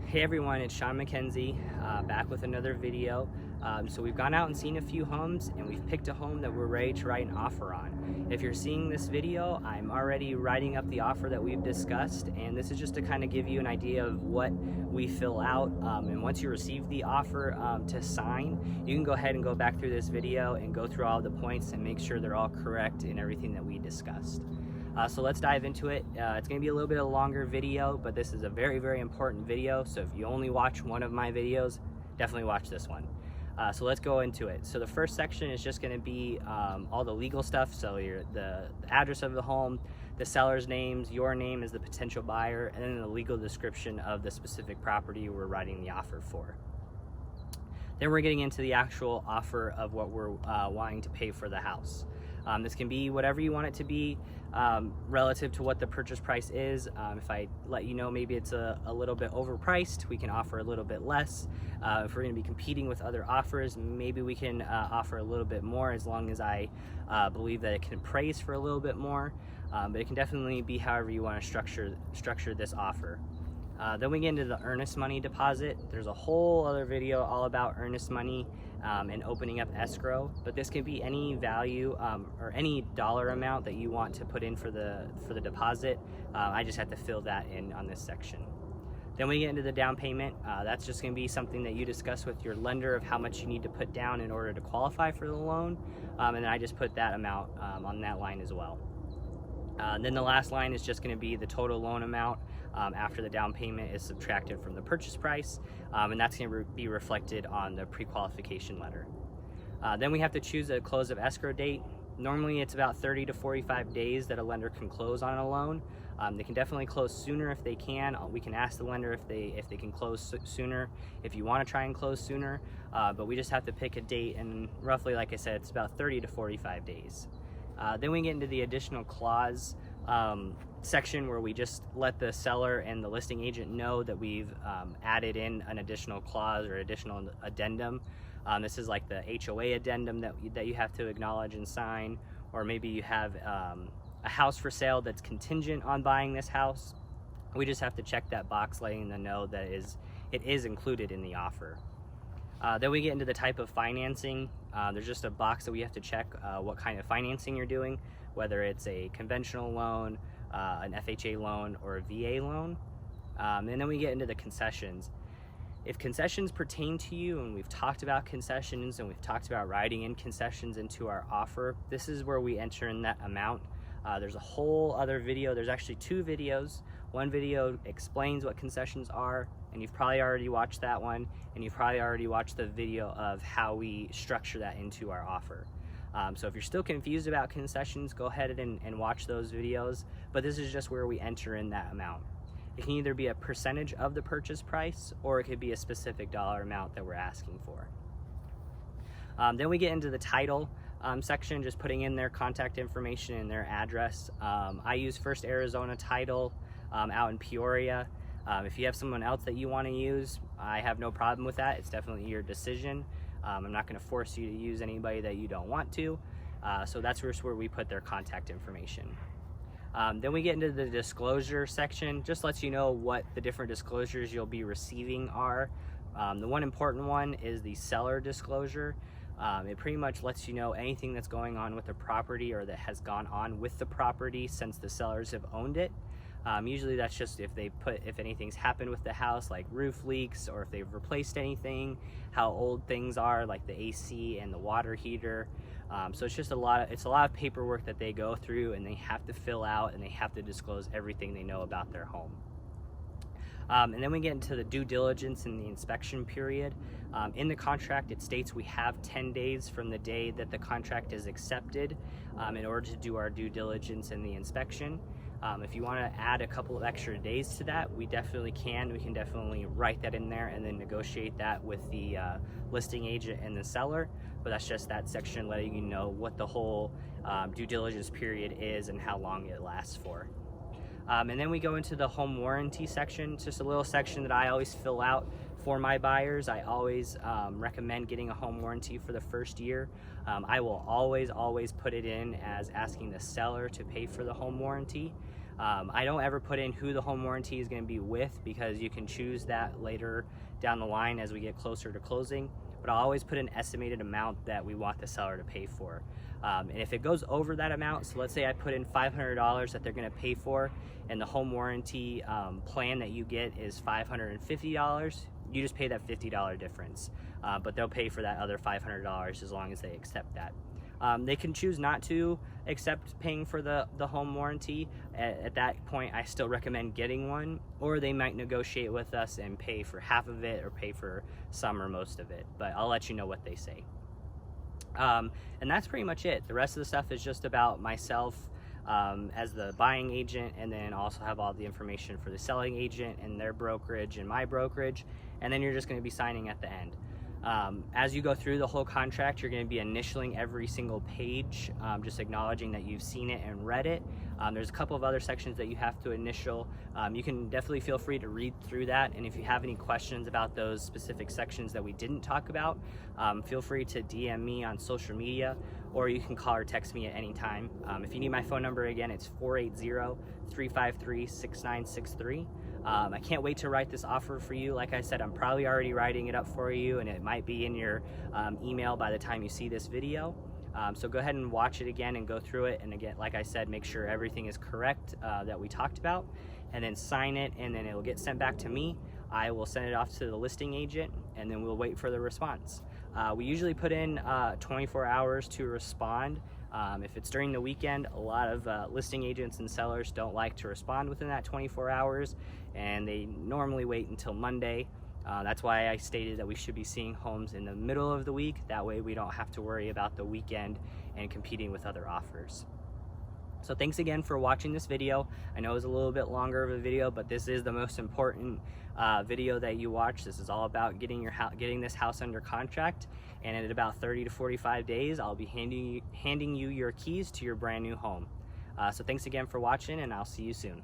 Hey everyone, it's McKenzie back with another video. So we've gone out and seen a few homes and we've picked a home that we're ready to write an offer on. If you're seeing this video, I'm already writing up the offer that we've discussed, and this is just to kind of give you an idea of what we fill out. And once you receive the offer to sign, you can go ahead and go back through this video and go through all the points and make sure they're all correct in everything that we discussed. So let's dive into it. It's going to be a little bit of a longer video, but this is a very, very important video. So if you only watch one of my videos, definitely watch this one. So let's go into it. So the first section is just going to be all the legal stuff. So the address of the home, the seller's names, your name as the potential buyer, and then the legal description of the specific property we're writing the offer for. Then we're getting into the actual offer of what we're wanting to pay for the house. This can be whatever you want it to be relative to what the purchase price is. If I let you know maybe it's a little bit overpriced, we can offer a little bit less. If we're going to be competing with other offers, maybe we can offer a little bit more, as long as I believe that it can appraise for a little bit more. But it can definitely be however you want to structure this offer. Then we get into the earnest money deposit. There's a whole other video all about earnest money and opening up escrow, but this can be any value or any dollar amount that you want to put in for the deposit. I just have to fill that in on this section. Then we get into the down payment. That's just going to be something that you discuss with your lender of how much you need to put down in order to qualify for the loan, and then I just put that amount on that line as well. Then the last line is just going to be the total loan amount after the down payment is subtracted from the purchase price, and that's going to be reflected on the pre-qualification letter. Then we have to choose a close of escrow date. Normally it's about 30 to 45 days that a lender can close on a loan. They can definitely close sooner if they can. We can ask the lender if they can close sooner if you want to try and close sooner, but we just have to pick a date, and roughly, like I said, it's about 30 to 45 days. Then we get into the additional clause section, where we just let the seller and the listing agent know that we've added in an additional clause or additional addendum. This is like the HOA addendum that you have to acknowledge and sign, or maybe you have a house for sale that's contingent on buying this house. We just have to check that box, letting them know that it is included in the offer. Then we get into the type of financing. There's just a box that we have to check what kind of financing you're doing, whether it's a conventional loan, an FHA loan, or a VA loan. And then we get into the concessions. If concessions pertain to you, and we've talked about concessions and we've talked about writing in concessions into our offer, this is where we enter in that amount. There's a whole other video. There's actually two videos. One video explains what concessions are, and you've probably already watched that one, and you've probably already watched the video of how we structure that into our offer. So if you're still confused about concessions, go ahead and watch those videos, but this is just where we enter in that amount. It can either be a percentage of the purchase price, or it could be a specific dollar amount that we're asking for. Then we get into the title section, just putting in their contact information and their address. I use First Arizona Title out in Peoria. If you have someone else that you want to use, I have no problem with that. It's definitely your decision. I'm not going to force you to use anybody that you don't want to. So that's just where we put their contact information. Then we get into the disclosure section. Just lets you know what the different disclosures you'll be receiving are. The one important one is the seller disclosure. It pretty much lets you know anything that's going on with the property, or that has gone on with the property since the sellers have owned it. Usually that's just if anything's happened with the house, like roof leaks, or if they've replaced anything, how old things are, like the AC and the water heater. So it's just a lot of paperwork that they go through, and they have to fill out, and they have to disclose everything they know about their home. And then we get into the due diligence and the inspection period. In the contract, it states we have 10 days from the day that the contract is accepted in order to do our due diligence and the inspection. If you want to add a couple of extra days to that, we definitely can. We can definitely write that in there and then negotiate that with the listing agent and the seller. But that's just that section letting you know what the whole due diligence period is and how long it lasts for. And then we go into the home warranty section. It's just a little section that I always fill out for my buyers. I always recommend getting a home warranty for the first year. I will always put it in as asking the seller to pay for the home warranty. I don't ever put in who the home warranty is going to be with, because you can choose that later down the line as we get closer to closing. But I'll always put an estimated amount that we want the seller to pay for. And if it goes over that amount, so let's say I put in $500 that they're going to pay for, and the home warranty plan that you get is $550, you just pay that $50 difference. But they'll pay for that other $500 as long as they accept that. They can choose not to accept paying for the home warranty. At that point, I still recommend getting one, or they might negotiate with us and pay for half of it or pay for some or most of it, but I'll let you know what they say. And that's pretty much it. The rest of the stuff is just about myself as the buying agent, and then also have all the information for the selling agent and their brokerage and my brokerage, and then you're just going to be signing at the end. As you go through the whole contract, you're going to be initialing every single page, just acknowledging that you've seen it and read it. There's a couple of other sections that you have to initial. You can definitely feel free to read through that, and if you have any questions about those specific sections that we didn't talk about, feel free to DM me on social media, or you can call or text me at any time. If you need my phone number, again, it's 480-353-6963. I can't wait to write this offer for you. Like I said, I'm probably already writing it up for you, and it might be in your email by the time you see this video. So go ahead and watch it again and go through it. And again, like I said, make sure everything is correct that we talked about, and then sign it, and then it'll get sent back to me. I will send it off to the listing agent, and then we'll wait for the response. We usually put in 24 hours to respond. If it's during the weekend, a lot of listing agents and sellers don't like to respond within that 24 hours, and they normally wait until Monday. That's why I stated that we should be seeing homes in the middle of the week. That way we don't have to worry about the weekend and competing with other offers. So thanks again for watching this video. I know it was a little bit longer of a video, but this is the most important video that you watch. This is all about getting this house under contract, and in about 30 to 45 days, I'll be handing you your keys to your brand new home. So thanks again for watching, and I'll see you soon.